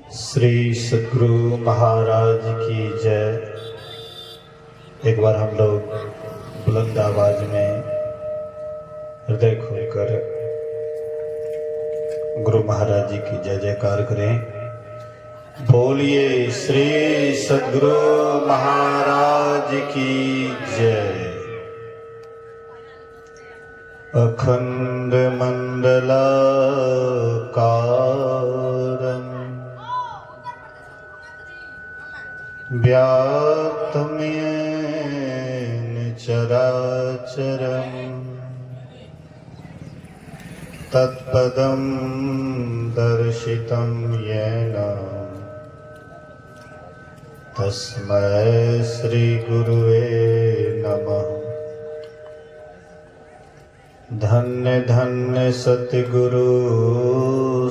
श्री सद्गुरु महाराज की जय। एक बार हम लोग बुलंद आवाज में हृदय खोलकर गुरु महाराज जी की जय जयकार करें। बोलिए श्री सद्गुरु महाराज की जय। अखंड मंडलाकारं व्याप्तं येन चराचरं तत्पदं दर्शितं येन तस्मै श्री गुरुवे नमः। धन्य धन्य सतगुरु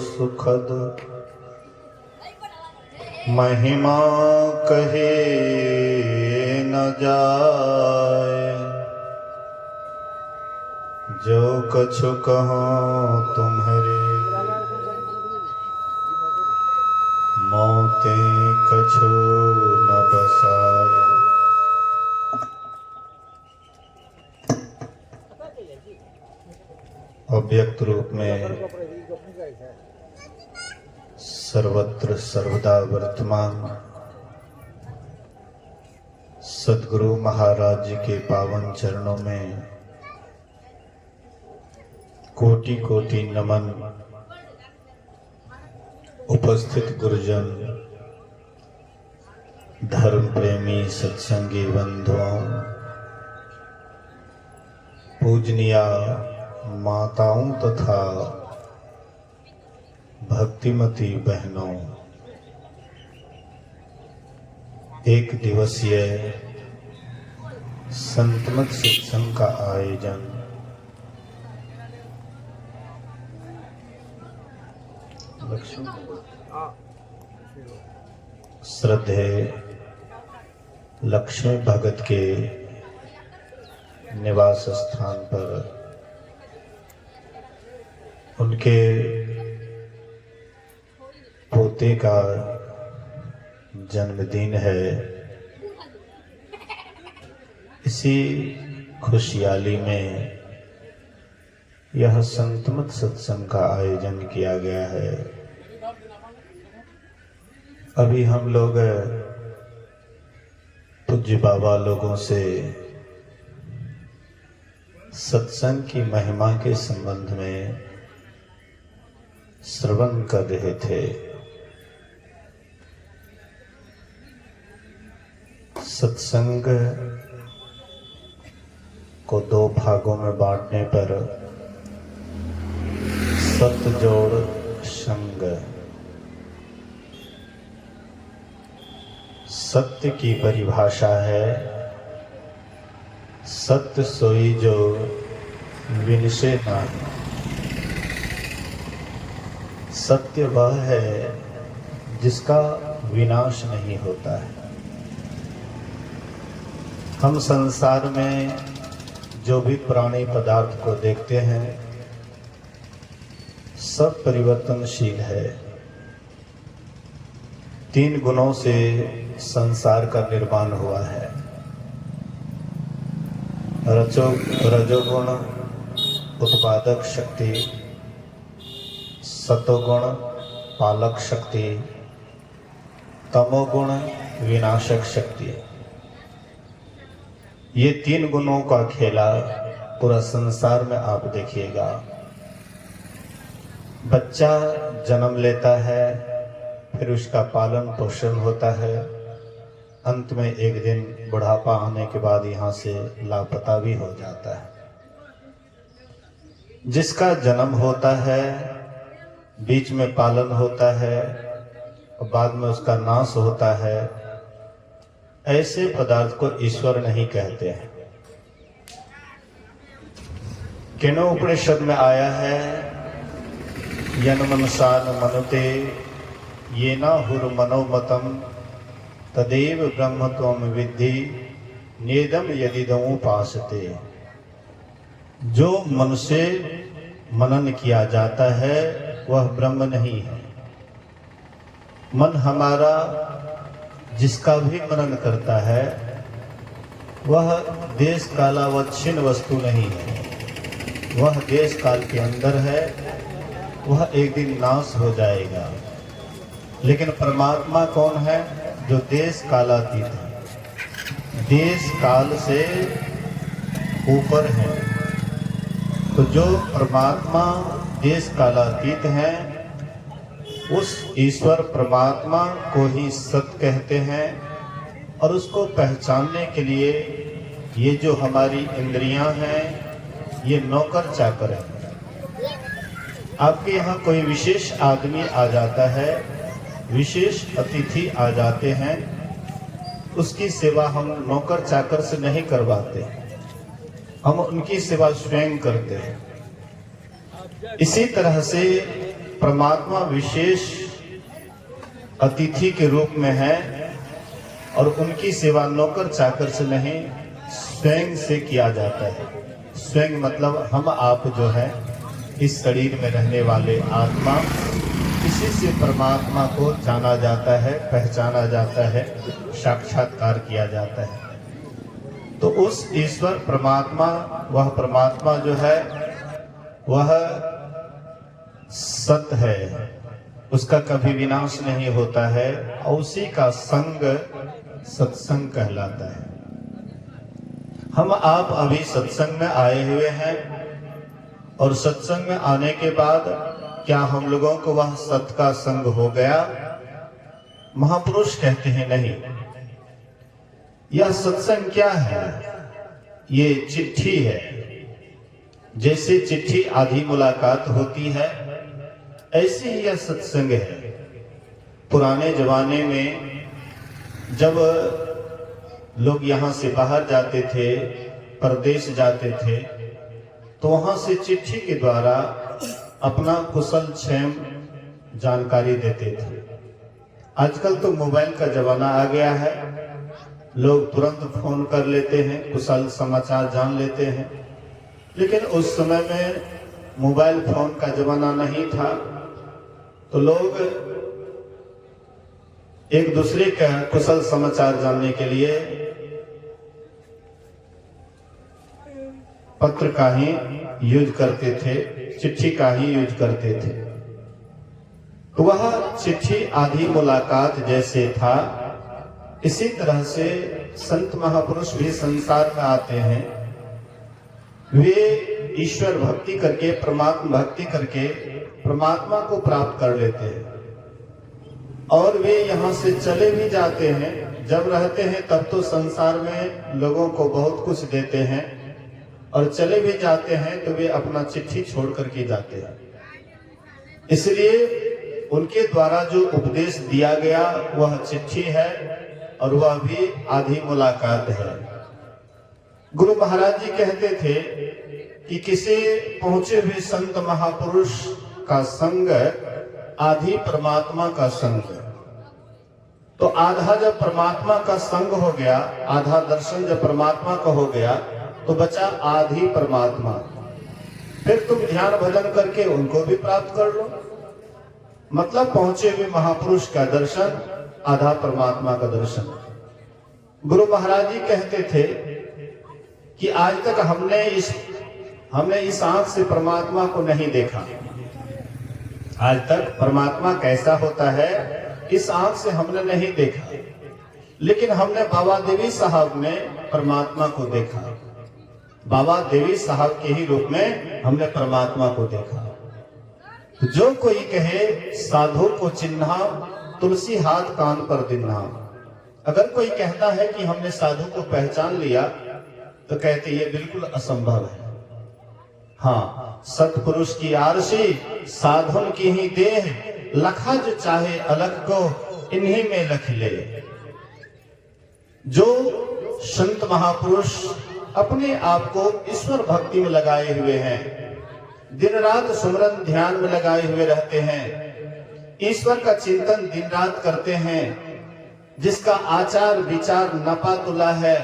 सुखद महिमा कहे न जाए। जो कछु कहो तुम्हारे मोते कछु न बसाए। अव्यक्त रूप में सर्वत्र सर्वदा वर्तमान सद्गुरु महाराज जी के पावन चरणों में कोटि कोटि नमन। उपस्थित गुरुजन, धर्म प्रेमी सत्संगी बंधुओं, पूजनीय माताओं तथा भक्तिमती बहनों, एक दिवसीय संतमत सत्संग का आयोजन श्रद्धेय लक्ष्मी भगत के निवास स्थान पर उनके पोते का जन्मदिन है। इसी खुशहाली में यह संतमत सत्संग का आयोजन किया गया है। अभी हम लोग पूज्य बाबा लोगों से सत्संग की महिमा के संबंध में श्रवण कर रहे थे। सत्संग को दो भागों में बांटने पर सत जोड़ संग। सत्य की परिभाषा है सत्य सोई जो विनशे नाही। सत्य वह है जिसका विनाश नहीं होता है। हम संसार में जो भी प्राणी पदार्थ को देखते हैं सब परिवर्तनशील है। तीन गुणों से संसार का निर्माण हुआ है। रजोगुण उत्पादक शक्ति, सतोगुण पालक शक्ति, तमोगुण विनाशक शक्ति। ये तीन गुणों का खेला पूरा संसार में आप देखिएगा। बच्चा जन्म लेता है, फिर उसका पालन पोषण होता है, अंत में एक दिन बुढ़ापा आने के बाद यहाँ से लापता भी हो जाता है। जिसका जन्म होता है, बीच में पालन होता है और बाद में उसका नाश होता है, ऐसे पदार्थ को ईश्वर नहीं कहते हैं। केनो उपनिषद में आया है यन मनसान मनुते येना हुर मनोमतम तदेव ब्रह्म त्वम विद्धि नेदम यदिदम उपासते। जो मन से मनन किया जाता है वह ब्रह्म नहीं है। मन हमारा जिसका भी मनन करता है वह देश कालावच्छिन्न वस्तु नहीं है, वह देश काल के अंदर है, वह एक दिन नाश हो जाएगा। लेकिन परमात्मा कौन है? जो देश कालातीत है, देश काल से ऊपर है। तो जो परमात्मा देश कालातीत है, उस ईश्वर परमात्मा को ही सत्य कहते हैं। और उसको पहचानने के लिए ये जो हमारी इंद्रियां हैं, ये नौकर चाकर है। आपके यहाँ कोई विशेष आदमी आ जाता है, विशेष अतिथि आ जाते हैं, उसकी सेवा हम नौकर चाकर से नहीं करवाते, हम उनकी सेवा स्वयं करते हैं। इसी तरह से परमात्मा विशेष अतिथि के रूप में है और उनकी सेवा नौकर चाकर से नहीं, स्वयं से किया जाता है। स्वयं मतलब हम आप जो है इस शरीर में रहने वाले आत्मा, इसी से परमात्मा को जाना जाता है, पहचाना जाता है, साक्षात्कार किया जाता है। तो उस ईश्वर परमात्मा, वह परमात्मा जो है वह सत्य है, उसका कभी विनाश नहीं होता है और उसी का संग सत्संग कहलाता है। हम आप अभी सत्संग में आए हुए हैं और सत्संग में आने के बाद क्या हम लोगों को वह सत्य का संग हो गया? महापुरुष कहते हैं नहीं। यह सत्संग क्या है? ये चिट्ठी है। जैसे चिट्ठी आधी मुलाकात होती है, ऐसे ही यह सत्संग है। पुराने जमाने में जब लोग यहाँ से बाहर जाते थे, परदेश जाते थे, तो वहां से चिट्ठी के द्वारा अपना कुशल क्षेम जानकारी देते थे। आजकल तो मोबाइल का जमाना आ गया है, लोग तुरंत फोन कर लेते हैं, कुशल समाचार जान लेते हैं। लेकिन उस समय में मोबाइल फोन का जमाना नहीं था, तो लोग एक दूसरे का कुशल समाचार जानने के लिए पत्र का ही यूज करते थे, चिट्ठी का ही यूज करते थे। तो वह चिट्ठी आधी मुलाकात जैसे था, इसी तरह से संत महापुरुष भी संसार में आते हैं। वे ईश्वर भक्ति करके, परमात्मा भक्ति करके परमात्मा को प्राप्त कर लेते हैं और वे यहाँ से चले भी जाते हैं। जब रहते हैं तब तो संसार में लोगों को बहुत कुछ देते हैं और चले भी जाते हैं तो वे अपना चिट्ठी छोड़ करके जाते हैं। इसलिए उनके द्वारा जो उपदेश दिया गया वह चिट्ठी है और वह भी आधी मुलाकात है। गुरु महाराज जी कहते थे कि किसी पहुंचे हुए संत महापुरुष का संग आधी परमात्मा का संग। तो आधा जब परमात्मा का संग हो गया, आधा दर्शन जब परमात्मा का हो गया, तो बचा आधी परमात्मा। फिर तुम ध्यान भजन करके उनको भी प्राप्त कर लो। मतलब पहुंचे हुए महापुरुष का दर्शन, आधा परमात्मा का दर्शन। गुरु महाराज जी कहते थे कि आज तक हमने इस आंख से परमात्मा को नहीं देखा। आज तक परमात्मा कैसा होता है इस आंख से हमने नहीं देखा, लेकिन हमने बाबा देवी साहब में परमात्मा को देखा। बाबा देवी साहब के ही रूप में हमने परमात्मा को देखा। तो जो कोई कहे साधु को चिन्हा, तुलसी हाथ कान पर दिन्हा। अगर कोई कहता है कि हमने साधु को पहचान लिया, तो कहते ये बिल्कुल असंभव है। हाँ, सतपुरुष की आरसी साधुन की ही देह, लखा जो चाहे अलग को इन्हीं में लख ले। जो संत महापुरुष अपने आप को ईश्वर भक्ति में लगाए हुए हैं, दिन रात सुमरन ध्यान में लगाए हुए रहते हैं, ईश्वर का चिंतन दिन रात करते हैं, जिसका आचार विचार नपा तुला है,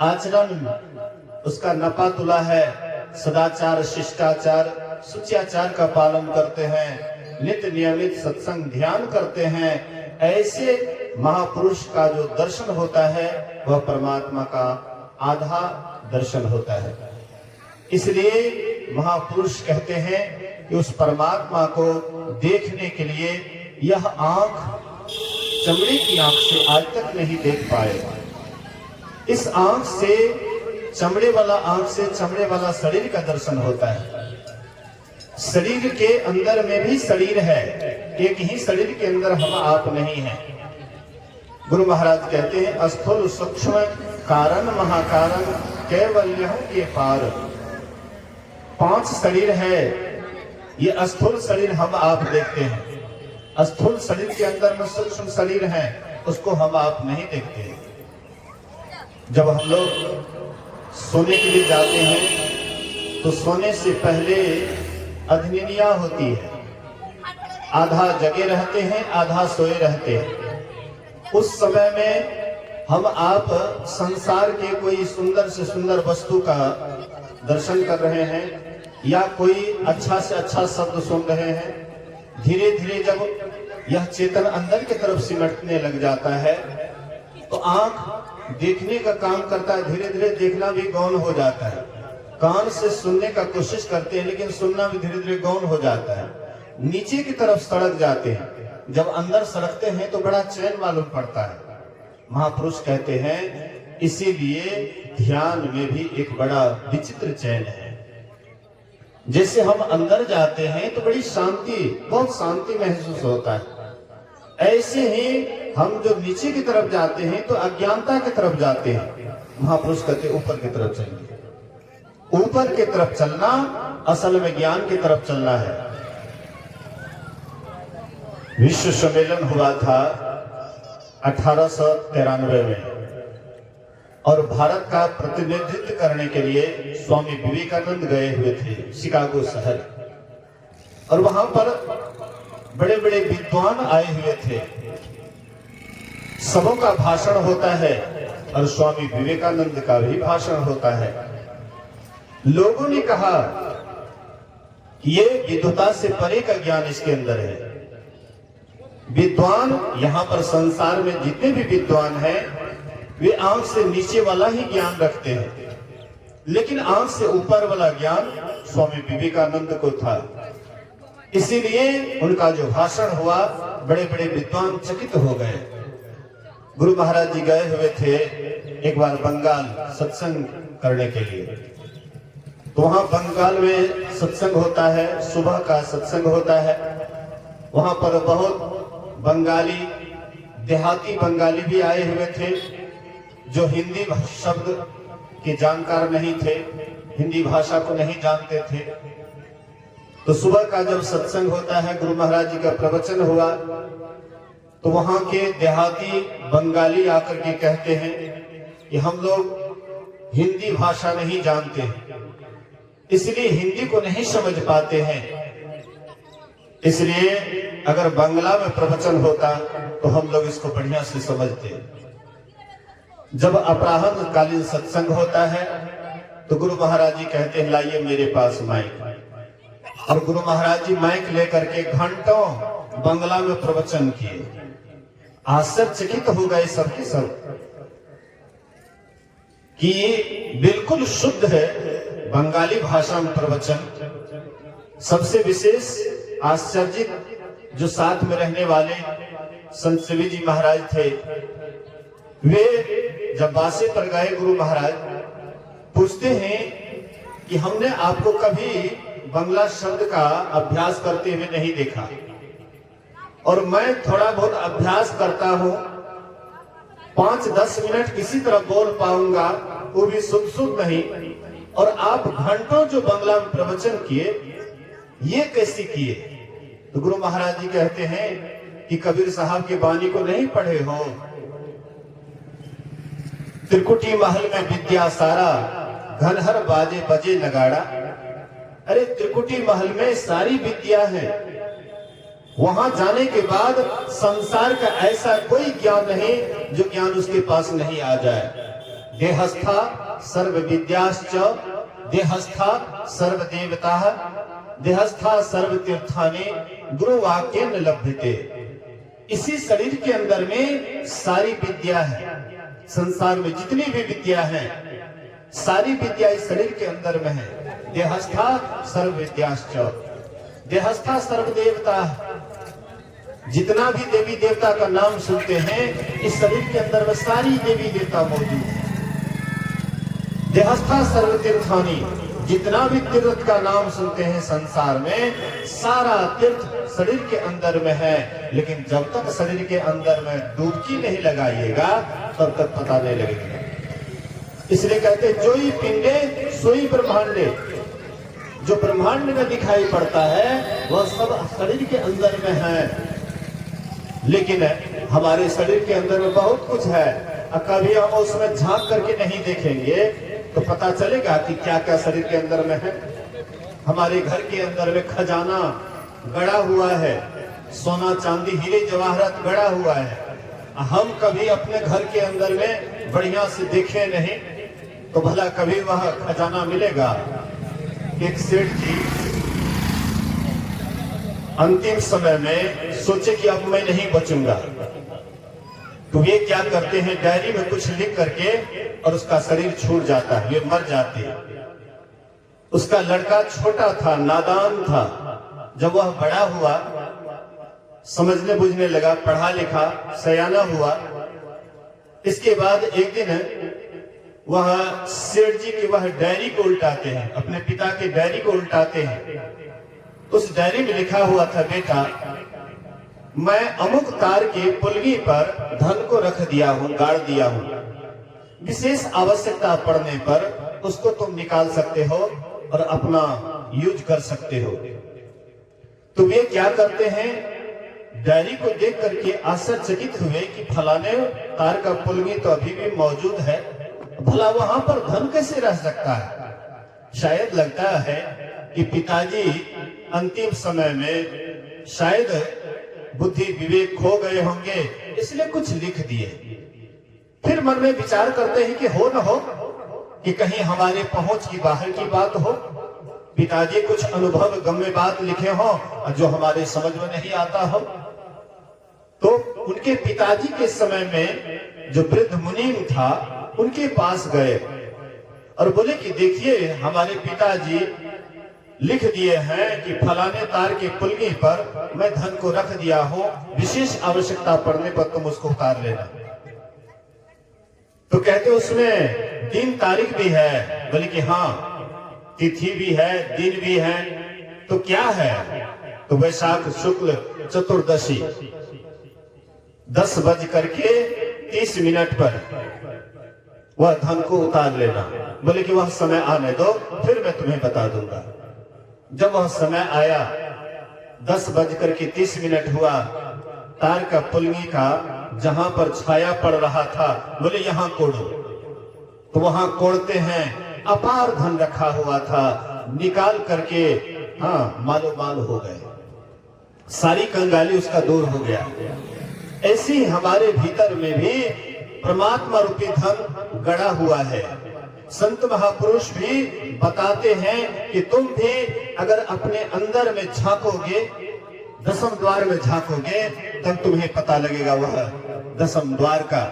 आचरण उसका नपा तुला है, सदाचार शिष्टाचार सुचाचार का पालन करते हैं, नित्य नियमित सत्संग ध्यान करते हैं, ऐसे महापुरुष का जो दर्शन होता है वह परमात्मा का आधा दर्शन होता है। इसलिए महापुरुष कहते हैं कि उस परमात्मा को देखने के लिए यह आंख चमड़े की आंख से आज तक नहीं देख पाए। इस आंख से चमड़े वाला शरीर का दर्शन होता है। शरीर के अंदर में भी शरीर है, एक ही शरीर के अंदर हम आप नहीं हैं। गुरु महाराज कहते हैं स्थूल सूक्ष्म कारण महाकारण कैवल्य के पार। 5 शरीर है, ये स्थूल शरीर हम आप देखते हैं। स्थूल शरीर के अंदर में सूक्ष्म शरीर है, उसको हम आप नहीं देखते। जब हम लोग सोने के लिए जाते हैं तो सोने से पहले अधनिया होती है, आधा जगे रहते हैं, आधा सोए रहते हैं। उस समय में हम आप संसार के कोई सुंदर से सुंदर वस्तु का दर्शन कर रहे हैं या कोई अच्छा से अच्छा शब्द सुन रहे हैं। धीरे धीरे जब यह चेतन अंदर की तरफ सिमटने लग जाता है तो आंख देखने का काम करता है, धीरे धीरे देखना भी गौण हो जाता है। कान से सुनने का कोशिश करते हैं लेकिन सुनना भी धीरे धीरे गौण हो जाता है। नीचे की तरफ सड़क जाते हैं, जब अंदर सड़कते हैं तो बड़ा चैन मालूम पड़ता है। महापुरुष कहते हैं इसीलिए ध्यान में भी एक बड़ा विचित्र चैन है। जैसे हम अंदर जाते हैं तो बड़ी शांति, बहुत शांति महसूस होता है, ऐसे ही हम जो नीचे की तरफ जाते हैं तो अज्ञानता की तरफ जाते हैं। महापुरुष कहते ऊपर की तरफ चलिए। ऊपर की तरफ चलना असल में ज्ञान की तरफ चलना है। विश्व सम्मेलन हुआ था 1893 में और भारत का प्रतिनिधित्व करने के लिए स्वामी विवेकानंद गए हुए थे शिकागो शहर, और वहां पर बड़े बड़े विद्वान आए हुए थे। सबों का भाषण होता है और स्वामी विवेकानंद का भी भाषण होता है। लोगों ने कहा कि ये विद्वता से परे का ज्ञान इसके अंदर है। विद्वान यहाँ पर संसार में जितने भी विद्वान हैं वे आंख से नीचे वाला ही ज्ञान रखते हैं, लेकिन आंख से ऊपर वाला ज्ञान स्वामी विवेकानंद को था। इसीलिए उनका जो भाषण हुआ बड़े बड़े विद्वान चकित हो गए। गुरु महाराज जी गए हुए थे एक बार बंगाल सत्संग करने के लिए, तो वहां बंगाल में सत्संग होता है, सुबह का सत्संग होता है। वहां पर बहुत बंगाली, देहाती बंगाली भी आए हुए थे जो हिंदी शब्द के जानकार नहीं थे, हिंदी भाषा को नहीं जानते थे। तो सुबह का जब सत्संग होता है, गुरु महाराज जी का प्रवचन हुआ, तो वहां के देहाती बंगाली आकर के कहते हैं कि हम लोग हिंदी भाषा नहीं जानते, इसलिए हिंदी को नहीं समझ पाते हैं। इसलिए अगर बांग्ला में प्रवचन होता तो हम लोग इसको बढ़िया से समझते। जब अपराह्न कालीन सत्संग होता है तो गुरु महाराज जी कहते हैं लाइए मेरे पास माइक, और गुरु महाराज जी माइक लेकर के घंटों बांग्ला में प्रवचन किए। आश्चर्यचकित हो गए सबके सब कि ये बिल्कुल शुद्ध है बंगाली भाषा में प्रवचन। सबसे विशेष आश्चर्यित जो साथ में रहने वाले संत शिवी जी महाराज थे, वे जब बासे पर गए गुरु महाराज पूछते हैं कि हमने आपको कभी बंगला शब्द का अभ्यास करते हुए नहीं देखा, और मैं थोड़ा बहुत अभ्यास करता हूं, 5-10 मिनट किसी तरह बोल पाऊंगा, वो भी शुद्ध नहीं, और आप घंटों जो बंगला में प्रवचन किए ये कैसे किए? तो गुरु महाराज जी कहते हैं कि कबीर साहब की वाणी को नहीं पढ़े हो? त्रिकुटी महल में विद्या सारा, घनहर बाजे बजे नगाड़ा। अरे त्रिकुटी महल में सारी विद्या है, वहां जाने के बाद संसार का ऐसा कोई ज्ञान नहीं जो ज्ञान उसके पास नहीं आ जाए। देहस्था सर्व विद्याश्च, देहस्था सर्व देवता, देहस्था सर्व तीर्थानि, गुरु वाक्येन लभ्यते। इसी शरीर के अंदर में सारी विद्या है। संसार में जितनी भी विद्या है, सारी विद्या इस शरीर के अंदर में है। देहस्था सर्व विद्याश्च, देहस्था सर्व देवता। जितना भी देवी देवता का नाम सुनते हैं, इस शरीर के अंदर में सारी देवी देवता मौजूद है। देहस्था सर्व तीर्थानी, जितना भी तीर्थ का नाम सुनते हैं संसार में, सारा तीर्थ शरीर के अंदर में है। लेकिन जब तक शरीर के अंदर में डुबकी नहीं लगाइएगा, तब तक पता नहीं लगेगा। इसलिए कहते हैं जोई पिंडे सोई ब्रह्मांडे। जो ब्रह्मांड में दिखाई पड़ता है वह सब शरीर के अंदर में है। लेकिन हमारे शरीर के अंदर में बहुत कुछ है, कभी हम उसमें झांक करके नहीं देखेंगे तो पता चलेगा कि क्या क्या शरीर के अंदर में है। हमारे घर के अंदर में खजाना गड़ा हुआ है, सोना चांदी हीरे जवाहरात गड़ा हुआ है। हम कभी अपने घर के अंदर में बढ़िया से देखे नहीं तो भला कभी वह खजाना मिलेगा। एक सेठ जी अंतिम समय में सोचे कि अब मैं नहीं बचूंगा, तो ये क्या करते हैं, डायरी में कुछ लिख करके और उसका शरीर छूट जाता है, ये मर जाते हैं। उसका लड़का छोटा था, नादान था। जब वह बड़ा हुआ, समझने बुझने लगा, पढ़ा लिखा, सयाना हुआ, इसके बाद एक दिन वह सेठ जी की वह डायरी को उल्टाते हैं, अपने पिता के डायरी को उल्टाते हैं। उस डायरी में लिखा हुआ था, बेटा मैं अमुक तार के पुलगी पर धन को रख दिया हूं, गाड़ दिया हूं। विशेष आवश्यकता पड़ने पर उसको तुम निकाल सकते हो और अपना यूज कर सकते हो। तो वे क्या करते हैं, डायरी को देख करके आश्चर्यचकित हुए कि फलाने तार का पुलगी तो अभी भी मौजूद है, भला वहां पर धन कैसे रह सकता है। शायद लगता है कि पिताजी अंतिम समय में शायद बुद्धि विवेक खो गए होंगे, इसलिए कुछ लिख दिए। फिर मन में विचार करते हैं कि हो न हो कि कहीं हमारे पहुंच की बाहर की बात हो, पिताजी कुछ अनुभव गम्य बात लिखे हो जो हमारे समझ में नहीं आता हो। तो उनके पिताजी के समय में जो वृद्ध मुनीम था, उनके पास गए और बोले कि देखिए हमारे पिताजी लिख दिए हैं कि फलाने तार के पुलगी पर मैं धन को रख दिया हूं, विशेष आवश्यकता पड़ने पर तुम उसको उतार लेना। तो कहते उसमें दिन तारीख भी है, बोले कि हाँ तिथि भी है, दिन भी है। तो क्या है, तो वैशाख शुक्ल चतुर्दशी 10:30 पर वह धन को उतार लेना। बोले कि वह समय आने दो, फिर मैं तुम्हें बता दूंगा। जब वह समय आया, 10:30 हुआ, तार का पुलगी का जहां पर छाया पड़ रहा था, बोले यहां कोड़ो। तो वहां कोड़ते हैं, अपार धन रखा हुआ था, निकाल करके हाँ मालो माल हो गए, सारी कंगाली उसका दूर हो गया। ऐसी हमारे भीतर में भी परमात्मा रूपी धन गड़ा हुआ है। संत महापुरुष भी बताते हैं कि तुम भी अगर अपने अंदर में झांकोगे, दसम द्वार में झांकोगे, तब तुम्हें पता लगेगा वह दसम द्वार का।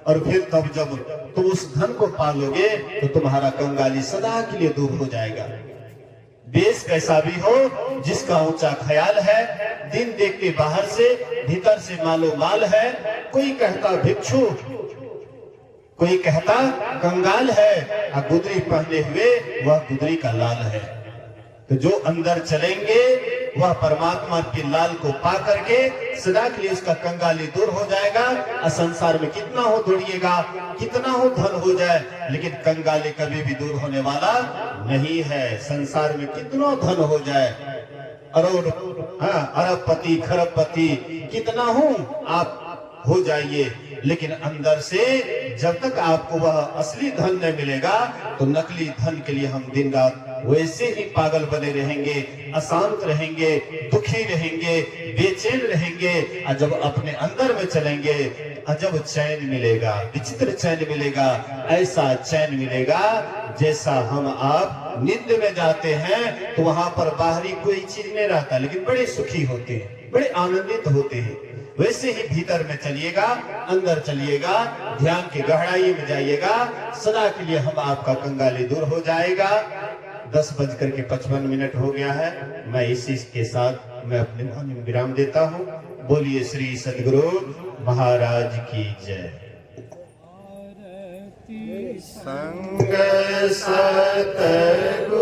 और फिर तब जब तुम उस धन को पालोगे तो तुम्हारा कंगाली सदा के लिए दूर हो जाएगा। देश कैसा भी हो, जिसका ऊंचा ख्याल है, दिन देखते बाहर से, भीतर से मालो माल है। कोई कहता भिक्षु, कोई कहता कंगाल है, और गुदरी पहने हुए वह गुदरी का लाल है। तो जो अंदर चलेंगे वह परमात्मा के लाल को पा करके सदा के लिए उसका कंगाली दूर हो जाएगा। और संसार में कितना हो दौड़िएगा, कितना हो धन हो जाए, लेकिन कंगाली कभी भी दूर होने वाला नहीं है। संसार में कितना धन हो जाए, अरबपति खरबपति कितना हूं आप हो जाइए, लेकिन अंदर से जब तक आपको वह असली धन नहीं मिलेगा तो नकली धन के लिए हम दिन रात वैसे ही पागल बने रहेंगे, अशांत रहेंगे, दुखी रहेंगे, बेचैन रहेंगे। और जब अपने अंदर में चलेंगे अजब चैन मिलेगा, विचित्र चैन मिलेगा। ऐसा चैन मिलेगा जैसा हम आप नींद में जाते हैं तो वहां पर बाहरी कोई चीज नहीं रहता, लेकिन बड़े सुखी होते हैं, बड़े आनंदित होते हैं। वैसे ही भीतर में चलिएगा, अंदर चलिएगा, ध्यान की गहराई में जाइएगा, सदा के लिए हम आपका कंगाली दूर हो जाएगा। 10:55 हो गया है। मैं इसी के साथ मैं अपने वाणी में विराम देता हूँ। बोलिए श्री सद्गुरु महाराज की जय। संग सतगुरु